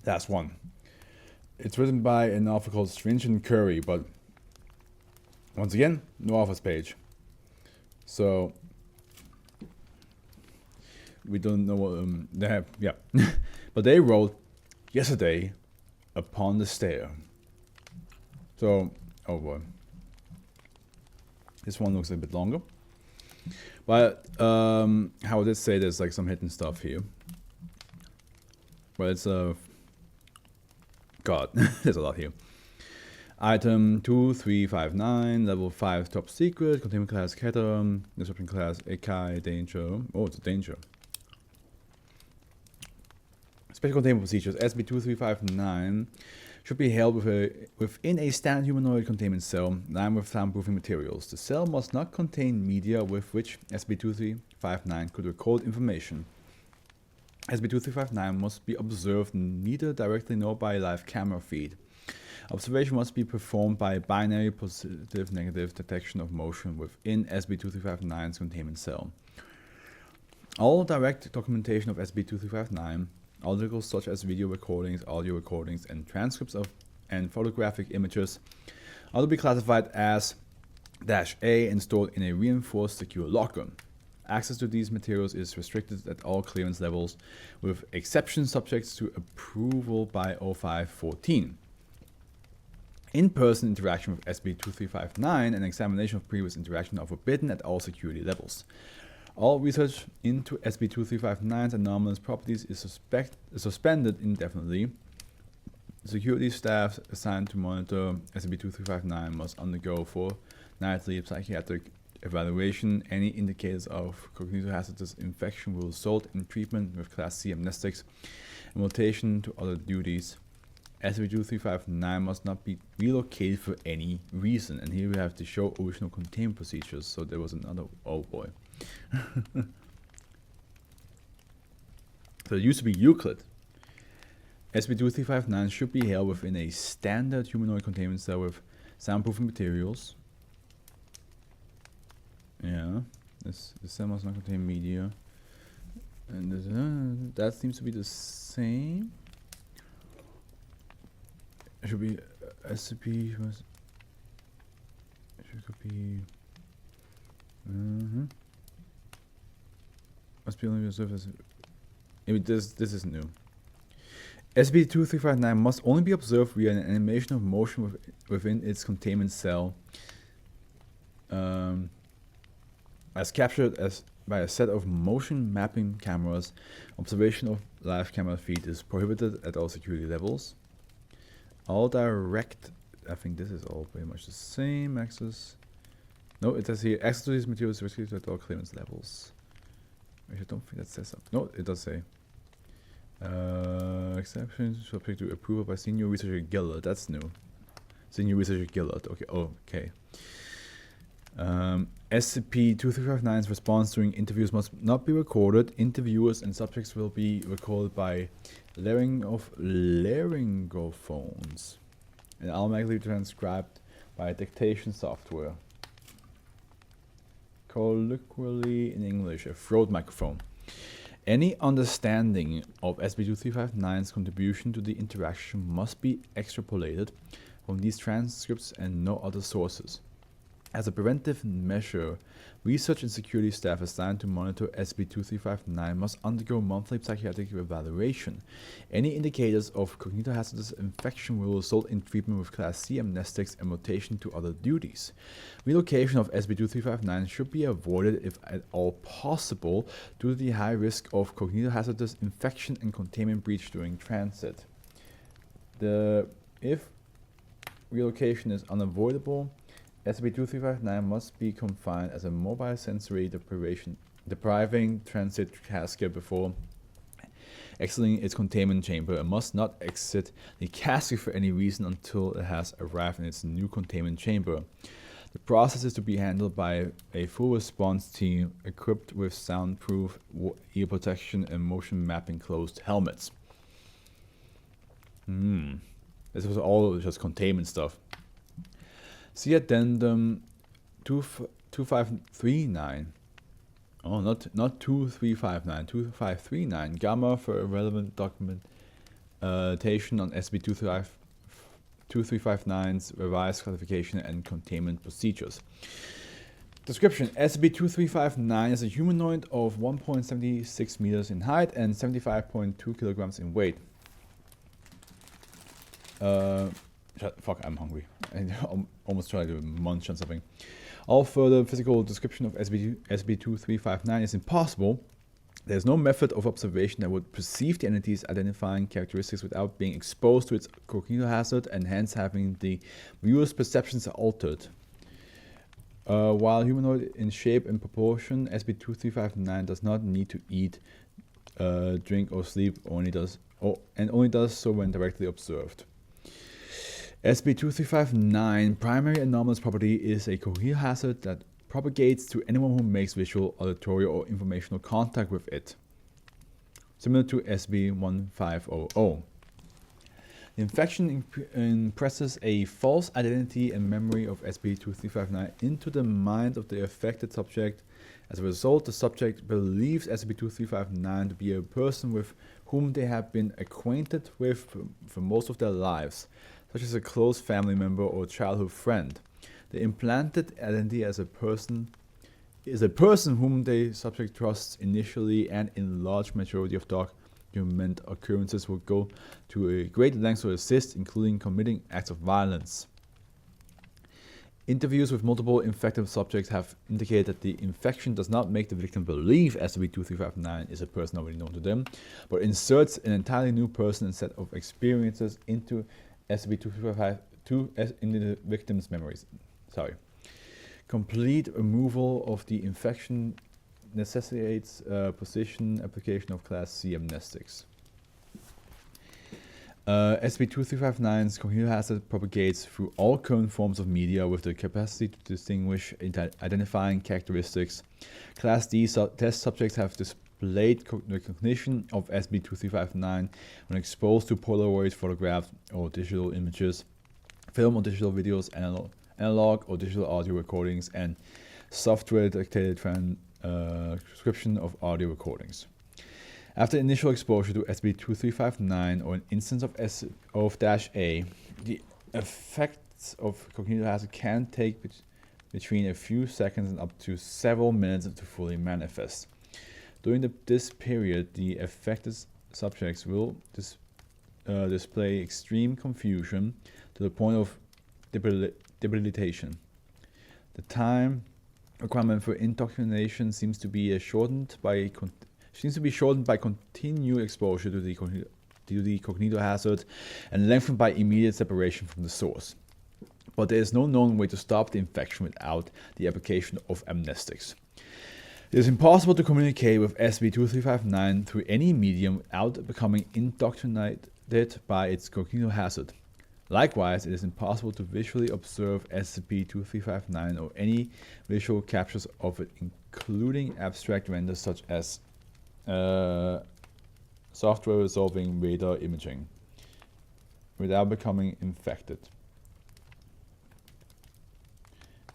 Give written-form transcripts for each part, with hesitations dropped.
Last one. It's written by an author called Stringent Curry, but once again, no author's page. So we don't know what they have. Yeah, but they wrote yesterday upon the stair. So, oh boy, this one looks a bit longer. But how did it say there's like some hidden stuff here? Well, it's God, there's a lot here. Item 2359, level 5 top secret, containment class Keter, disruption class Ekai, danger. Oh, it's a danger. Special containment procedures. SCP-2359 should be held within a standard humanoid containment cell lined with soundproofing materials. The cell must not contain media with which SCP-2359 could record information. SCP-2359 must be observed neither directly nor by a live camera feed. Observation must be performed by binary positive-negative detection of motion within SCP-2359's containment cell. All direct documentation of SCP-2359, articles such as video recordings, audio recordings, and transcripts of and photographic images are to be classified as -A and stored in a reinforced secure locker. Access to these materials is restricted at all clearance levels, with exceptions subject to approval by O514. In-person interaction with SCP-2359 and examination of previous interaction are forbidden at all security levels. All research into SCP-2359's anomalous properties is suspended indefinitely. Security staff assigned to monitor SCP-2359 must undergo fortnightly psychiatric evaluation. Any indicators of cognitohazardous infection will result in treatment with Class C amnestics and rotation to other duties. SCP-2359 must not be relocated for any reason. And here we have to show original containment procedures. So there was another, oh boy. So it used to be Euclid. SCP-2359 should be held within a standard humanoid containment cell with soundproofing materials. Yeah, this cell must not contain media. And this, that seems to be the same. It should be SCP. Should be. Must be only observed as. Maybe this is new. SCP-2359 must only be observed via an animation of motion within its containment cell, as captured by a set of motion mapping cameras. Observation of live camera feed is prohibited at all security levels. All direct, I think this is all pretty much the same. Access. No, it says here, access to these materials is restricted at all clearance levels. I don't think that says that. No, it does say. Exceptions subject to approval by Senior Researcher Gillard. That's new. Senior Researcher Gillard. Okay. Oh, okay. SCP-2359's response during interviews must not be recorded. Interviewers and subjects will be recorded by laryngophones and automatically transcribed by dictation software. Colloquially in English, a throat microphone. Any understanding of SCP-2359's contribution to the interaction must be extrapolated from these transcripts and no other sources. As a preventive measure, research and security staff assigned to monitor SCP-2359 must undergo monthly psychiatric evaluation. Any indicators of cognitohazardous infection will result in treatment with Class C amnestics and rotation to other duties. Relocation of SCP-2359 should be avoided if at all possible due to the high risk of cognitohazardous infection and containment breach during transit. If relocation is unavoidable, SCP-2359 must be confined as a mobile sensory depriving transit casket before exiting its containment chamber and must not exit the casket for any reason until it has arrived in its new containment chamber. The process is to be handled by a full response team equipped with soundproof ear protection and motion mapping closed helmets. This was all just containment stuff. See Addendum 2539. Oh, not 2359, 2539. Gamma for relevant documentation on SCP-2359's revised classification and containment procedures. Description: SCP-2359 is a humanoid of 1.76 meters in height and 75.2 kilograms in weight. Fuck, I'm hungry. I almost tried to munch on something. All further physical description of SCP-2359 is impossible. There is no method of observation that would perceive the entity's identifying characteristics without being exposed to its cognito hazard and hence having the viewer's perceptions altered. While humanoid in shape and proportion, SCP-2359 does not need to eat, drink, or sleep, only does so when directly observed. SCP-2359 primary anomalous property is a cognito hazard that propagates to anyone who makes visual, auditory, or informational contact with it, similar to SCP-1500. The infection impresses a false identity and memory of SCP-2359 into the mind of the affected subject. As a result, the subject believes SCP-2359 to be a person with whom they have been acquainted with for most of their lives, such as a close family member or childhood friend. The implanted identity as a person is a person whom the subject trusts initially, and in large majority of document occurrences will go to a great length to assist, including committing acts of violence. Interviews with multiple infected subjects have indicated that the infection does not make the victim believe SCP-2359 is a person already known to them, but inserts an entirely new person and set of experiences into SCP-2359 into the victim's memories. Complete removal of the infection necessitates position application of Class C amnestics. SCP-2359's cognito hazard propagates through all current forms of media with the capacity to distinguish identifying characteristics. Class D test subjects have displayed recognition of SCP-2359 when exposed to Polaroid photographs or digital images, film or digital videos, analog or digital audio recordings, and software-dictated transcription of audio recordings. After initial exposure to SCP-2359 or an instance of -A, the effects of cognito hazard can take between a few seconds and up to several minutes to fully manifest. During this period, the affected subjects will display extreme confusion to the point of debilitation. The time requirement for indoctrination seems to be shortened by continued exposure to the cognito hazard and lengthened by immediate separation from the source. But there is no known way to stop the infection without the application of amnestics. It is impossible to communicate with SCP-2359 through any medium without becoming indoctrinated by its cognito hazard. Likewise, it is impossible to visually observe SCP-2359 or any visual captures of it, including abstract renders such as software resolving radar imaging, without becoming infected.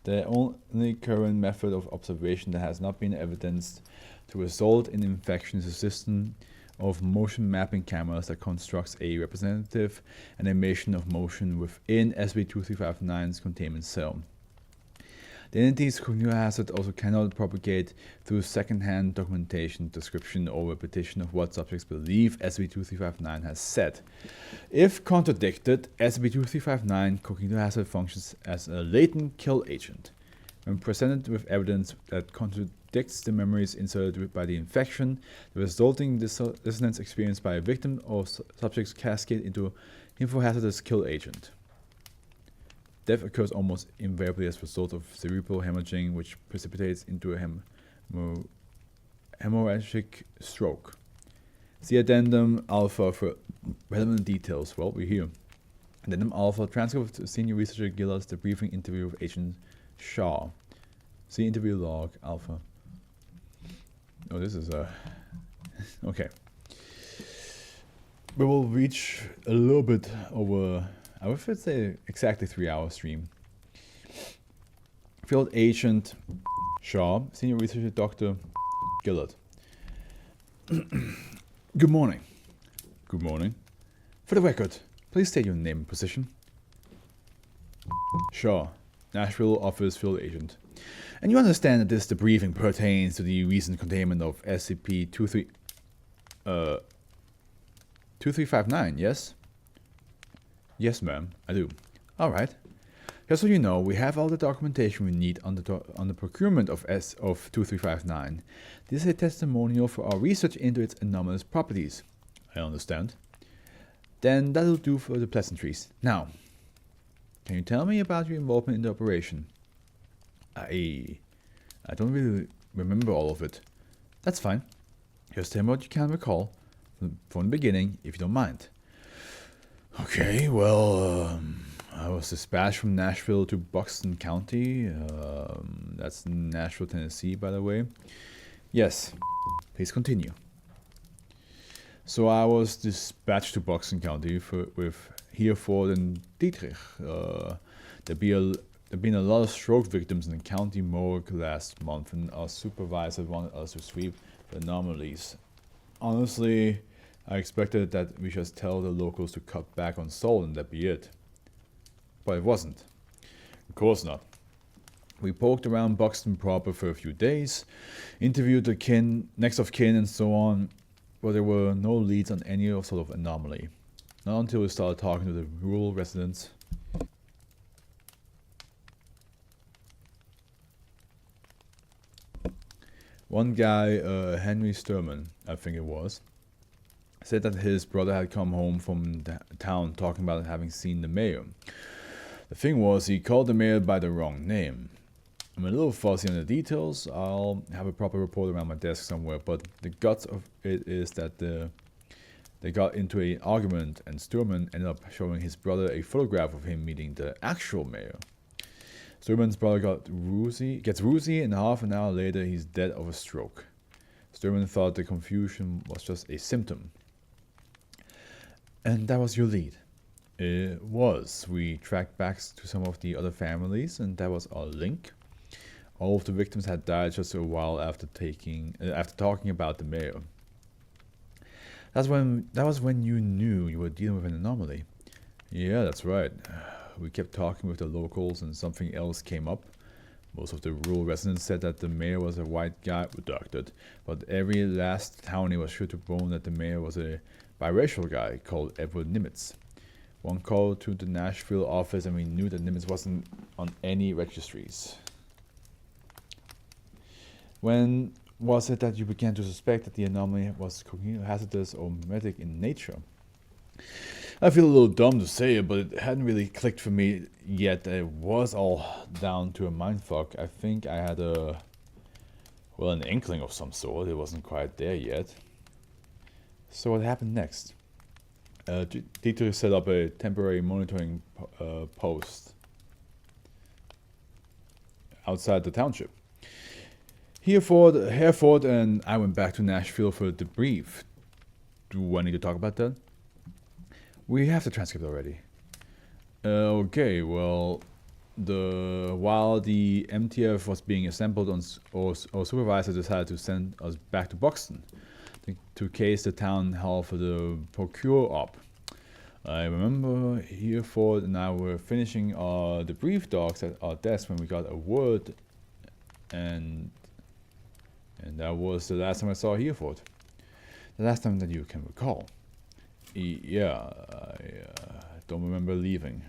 The only current method of observation that has not been evidenced to result in infection is a system of motion mapping cameras that constructs a representative animation of motion within SCP-2359's containment cell. The entity's cognito hazard also cannot propagate through second-hand documentation, description, or repetition of what subjects believe SCP-2359 has said. If contradicted, SCP-2359 cognito hazard functions as a latent kill agent. When presented with evidence that contradicts the memories inserted by the infection, the resulting dissonance experienced by a victim or subjects cascade into infohazardous kill agent. Death occurs almost invariably as a result of cerebral hemorrhaging, which precipitates into a hemorrhagic stroke. See Addendum Alpha for relevant details. Well, we're here. Addendum Alpha, transcript of Senior Researcher Gillard's debriefing interview with Agent Shaw. See interview log Alpha. Oh, this is okay. We will reach a little bit over, I would say exactly 3-hour stream. Field Agent Shaw, Senior Researcher Dr. Gillard. Good morning. Good morning. For the record, please state your name and position. Shaw, Nashville Office Field Agent. And you understand that this debriefing pertains to the recent containment of SCP 2359, yes? Yes, ma'am, I do. Alright. Just so you know, we have all the documentation we need on the procurement of 2359. This is a testimonial for our research into its anomalous properties. I understand. Then that'll do for the pleasantries. Now, can you tell me about your involvement in the operation? I don't really remember all of it. That's fine. Just tell me what you can recall from the beginning, if you don't mind. Okay, well, I was dispatched from Nashville to Buxton County. That's Nashville, Tennessee, by the way. Yes, please continue. So I was dispatched to Buxton County with Hereford and Dietrich. There'd been a lot of stroke victims in the county morgue last month, and our supervisor wanted us to sweep the anomalies. Honestly, I expected that we just tell the locals to cut back on salt and that'd be it. But it wasn't. Of course not. We poked around Buxton proper for a few days, interviewed the next of kin and so on, but there were no leads on any sort of anomaly. Not until we started talking to the rural residents. One guy, Henry Sturman, I think it was, said that his brother had come home from the town talking about having seen the mayor. The thing was, he called the mayor by the wrong name. I'm a little fuzzy on the details. I'll have a proper report around my desk somewhere, but the guts of it is that they got into an argument and Sturman ended up showing his brother a photograph of him meeting the actual mayor. Sturman's brother gets woozy, and half an hour later he's dead of a stroke. Sturman thought the confusion was just a symptom. And that was your lead. It was. We tracked back to some of the other families, and that was our link. All of the victims had died just a while after talking about the mayor. That was when you knew you were dealing with an anomaly. Yeah, that's right. We kept talking with the locals, and something else came up. Most of the rural residents said that the mayor was a white guy, redacted, but every last townie was sure to bone that the mayor was a biracial guy called Edward Nimitz. One call to the Nashville office and we knew that Nimitz wasn't on any registries. When was it that you began to suspect that the anomaly was hazardous or metic in nature? I feel a little dumb to say it, but it hadn't really clicked for me yet. It was all down to a mindfuck. I think I had an inkling of some sort. It wasn't quite there yet. So what happened next? Dietrich set up a temporary monitoring post outside the township. Hereford and I went back to Nashville for a debrief. Do I need to talk about that? We have the transcript already. Okay, well, while the MTF was being assembled, our supervisor decided to send us back to Buxton to case the town hall for the procure op. I remember Hereford and I were finishing our debrief docs at our desk when we got a word, and that was the last time I saw Hereford. The last time that you can recall. Yeah, I don't remember leaving.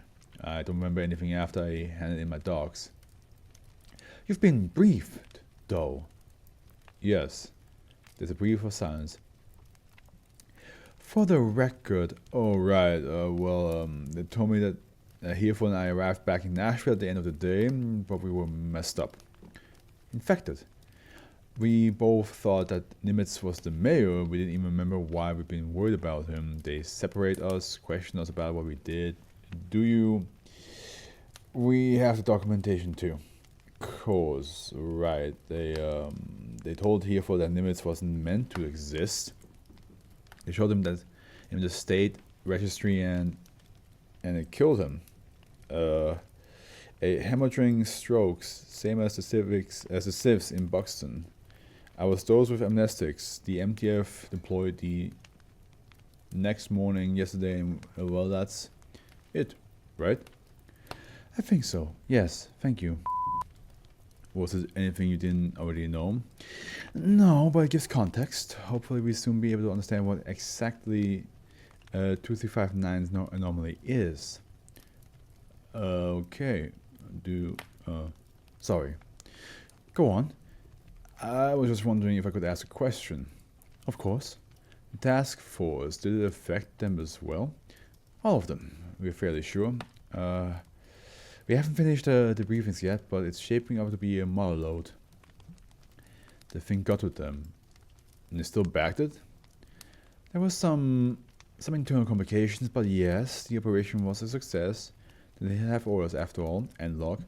I don't remember anything after I handed in my docs. You've been briefed, though. Yes. There's a brief of silence. For the record, right, they told me that Hereford and I arrived back in Nashville at the end of the day, but we were messed up. Infected. We both thought that Nimitz was the mayor. We didn't even remember why we've been worried about him. They separate us, question us about what we did. We have the documentation too. Course, right. They told Hereford that Nimitz wasn't meant to exist. They showed him that in the state registry and it killed him. A hemorrhaging strokes, same as the civs in Buxton. I was dosed with amnestics. The MTF deployed the next morning yesterday, and well, that's it, right? I think so. Yes, thank you. Was it anything you didn't already know? No, but it gives context. Hopefully we soon be able to understand what exactly 2359's anomaly is. Okay. Sorry. Go on. I was just wondering if I could ask a question. Of course. The task force, did it affect them as well? All of them, we're fairly sure. We haven't finished the briefings yet, but it's shaping up to be a mother load. The thing got with them. And they still backed it? There was some internal complications, but yes, the operation was a success. They have orders after all, and log.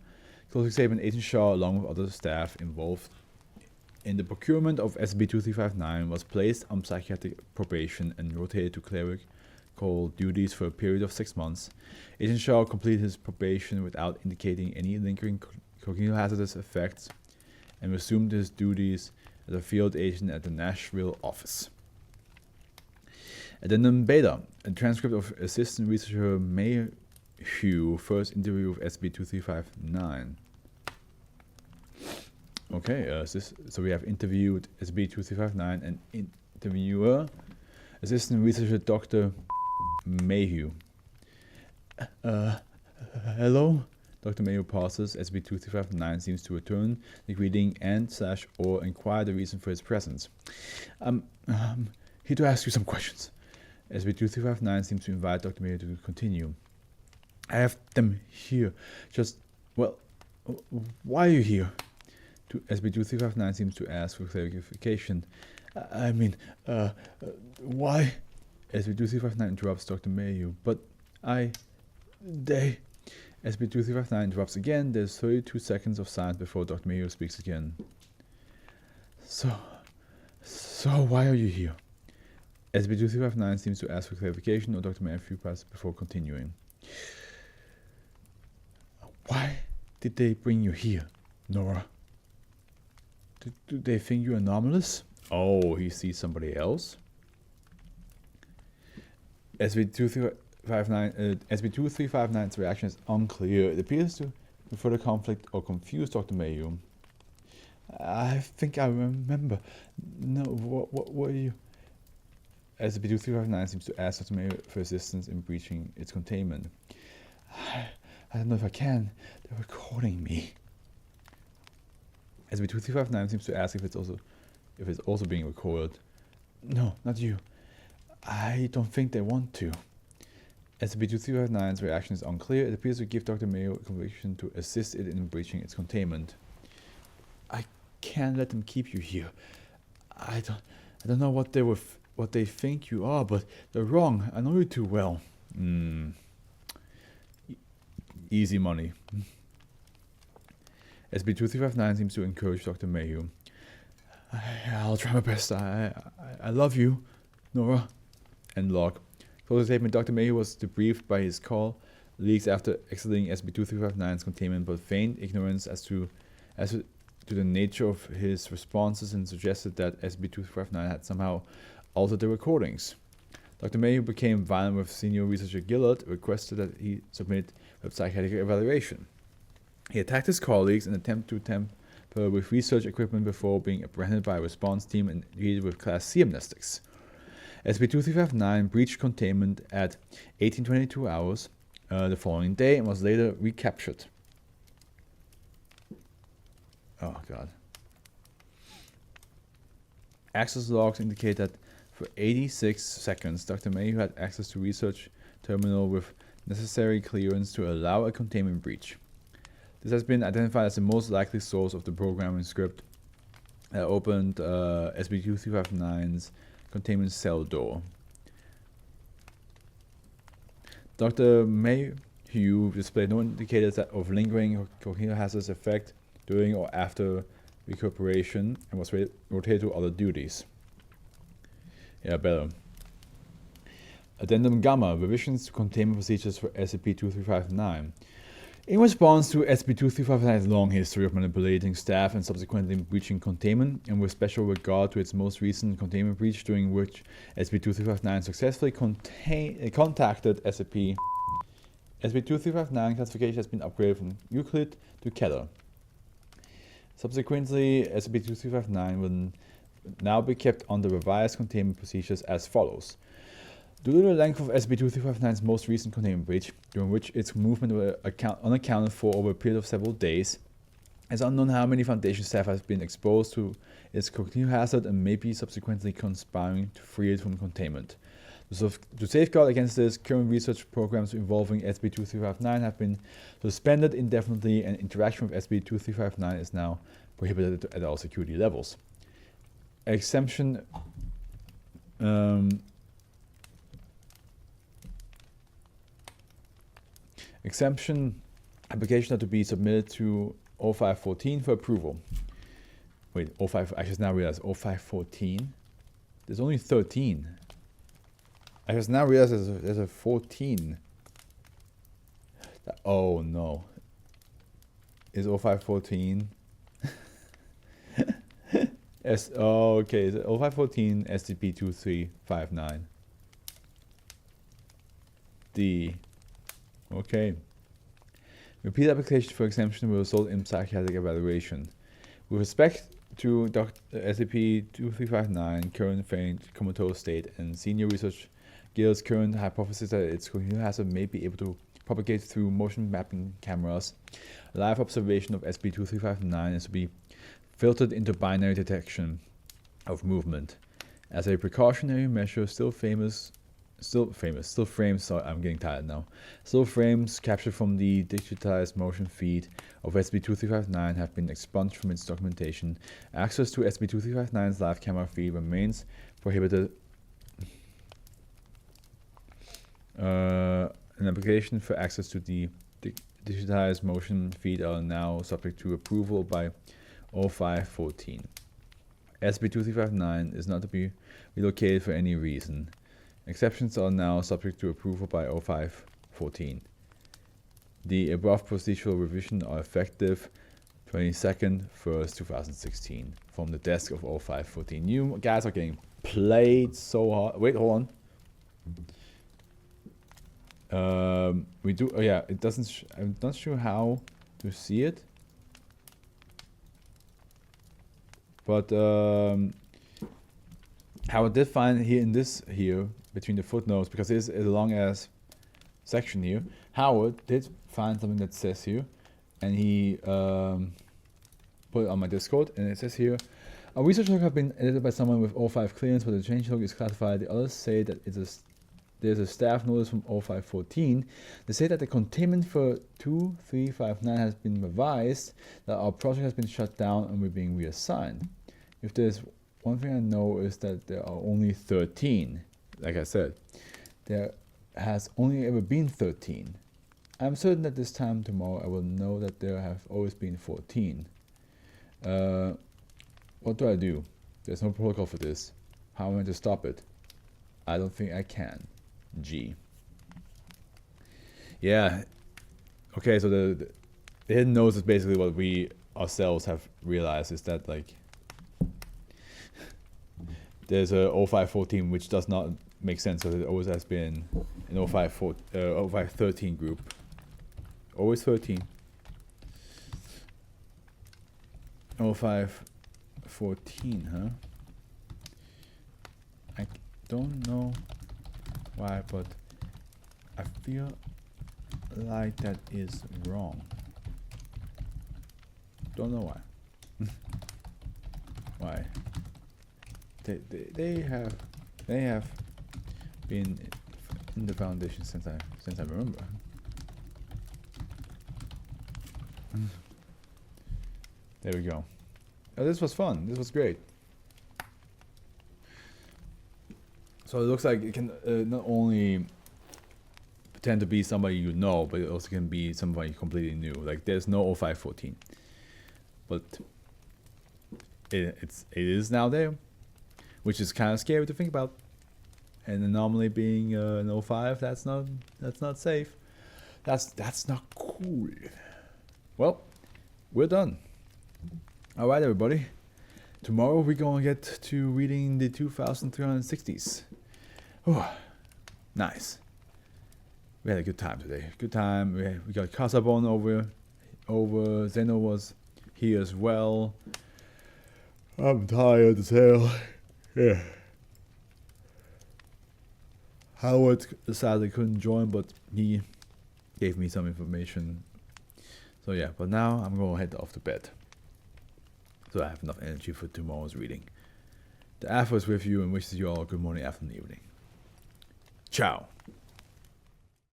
Closing statement, Agent Shaw, along with other staff involved in the procurement of SCP-2359, was placed on psychiatric probation and rotated to clerical duties for a period of 6 months. Agent Shaw completed his probation without indicating any lingering cognitive hazardous effects and resumed his duties as a field agent at the Nashville office. Addendum Beta, a transcript of Assistant Researcher Mayhew first interview with SCP-2359. Okay, so we have interviewed SCP-2359 and interviewer, Assistant Researcher Dr. Mayhew. Hello? Dr. Mayhew pauses. SCP-2359 seems to return the greeting and/or inquire the reason for his presence. Here to ask you some questions. SCP-2359 seems to invite Dr. Mayhew to continue. I have them here. Well, why are you here? SCP-2359 seems to ask for clarification. Why? SCP-2359 interrupts Dr. Mayhew. But SCP-2359 interrupts again. There's 32 seconds of silence before Dr. Mayhew speaks again. So why are you here? SCP-2359 seems to ask for clarification, or Dr. Mayhew passes before continuing. Why did they bring you here, Nora? Do they think you're anomalous? Oh, he sees somebody else? SCP-2359's reaction is unclear. It appears to further conflict or confuse Dr. Mayhew. I think I remember. No, what were you? SCP-2359 seems to ask Dr. Mayhew for assistance in breaching its containment. I don't know if I can. They're recording me. SCP-2359 seems to ask if it's also being recorded. No, not you. I don't think they want to. SCP-2359's reaction is unclear. It appears to give Dr. Mayhew a conviction to assist it in breaching its containment. I can't let them keep you here. I don't know what they think you are, but they're wrong. I know you too well. Easy money. SCP-2359 seems to encourage Dr. Mayhew. I'll try my best. I love you, Nora. End log. Closing statement, Dr. Mayhew was debriefed by his colleagues after exiting SCP-2359's containment, but feigned ignorance as to the nature of his responses and suggested that SCP-2359 had somehow altered the recordings. Dr. Mayhew became violent with senior researcher Gillard, requested that he submit a psychiatric evaluation. He attacked his colleagues and attempted to tamper with research equipment before being apprehended by a response team and treated with Class C amnestics. SCP-2359 breached containment at 1822 hours the following day and was later recaptured. Oh god. Access logs indicate that for 86 seconds, Dr. Mayhew had access to research terminal with necessary clearance to allow a containment breach. This has been identified as the most likely source of the programming script that opened SCP-2359's containment cell door. Dr. Mayhew displayed no indicators of lingering cognitive hazardous effect during or after recuperation and was rotated to other duties. Yeah, better. Addendum Gamma, revisions to containment procedures for SCP-2359. In response to SCP-2359's long history of manipulating staff and subsequently breaching containment, and with special regard to its most recent containment breach during which SCP-2359 successfully contacted SCP, SCP-2359 classification has been upgraded from Euclid to Keter. Subsequently, SCP-2359 will now be kept under revised containment procedures as follows. Due to the length of SCP-2359's most recent containment breach, during which its movement were unaccounted for over a period of several days, it's unknown how many Foundation staff has been exposed to its continued hazard and may be subsequently conspiring to free it from containment. To safeguard against this, current research programs involving SCP-2359 have been suspended indefinitely, and interaction with SCP-2359 is now prohibited at all security levels. Exemption application are to be submitted to 0514 for approval. Wait, 05, I just now realized 0514? There's only 13. I just now realized there's a 14. Oh no. Is 0514? Okay, 0514 SCP-2359. D. Okay. Repeat application for exemption will result in psychiatric evaluation. With respect to SCP-2359, current faint comatose state, and senior research guild's current hypothesis that its continued hazard may be able to propagate through motion mapping cameras, live observation of SCP-2359 is to be filtered into binary detection of movement. As a precautionary measure, still frames, sorry, I'm getting tired now. Still frames captured from the digitized motion feed of SCP-2359 have been expunged from its documentation. Access to SCP-2359's live camera feed remains prohibited. An application for access to the digitized motion feed are now subject to approval by 0514. SCP-2359 is not to be relocated for any reason. Exceptions are now subject to approval by 0514. The above procedural revision are effective 22nd 1st 2016 from the desk of 0514. You guys are getting played so hard. Wait, hold on. We do. Oh yeah, it doesn't. I'm not sure how to see it, but how I did find here in this here between the footnotes, because it is a long ass section here. Howard did find something that says here, and he put it on my Discord, and it says here, a research log has been edited by someone with 05 clearance, but the change log is classified. The others say that there's a staff notice from 0514. They say that the containment for 2359 has been revised, that our project has been shut down and we're being reassigned. If there's one thing I know is that there are only 13. Like I said, there has only ever been 13. I'm certain that this time tomorrow I will know that there have always been 14. What do I do? There's no protocol for this. How am I to stop it? I don't think I can. G. Yeah. Okay, so the hidden notes is basically what we ourselves have realized, is that like there's a 0514 which does not make sense, so it always has been an 0513 group. Always 13. 0514, huh? I don't know why, but I feel like that is wrong. Don't know why. Why? They have been in the Foundation since I remember. There we go. Oh, this was fun. This was great. So it looks like it can not only pretend to be somebody you know, but it also can be somebody completely new. Like there's no 0514, but it is now there, which is kind of scary to think about. And anomaly being an 05, that's not safe. That's not Cool. Well, we're done. Alright, everybody. Tomorrow we're gonna get to reading the 2360s. Oh, nice. We had a good time today. Good time. We got Casabon over. Zeno was here as well. I'm tired as hell. Yeah. Howard sadly couldn't join, but he gave me some information. So yeah, but now I'm gonna head off to bed, so I have enough energy for tomorrow's reading. The Afro is with you and wishes you all a good morning, afternoon, evening. Ciao.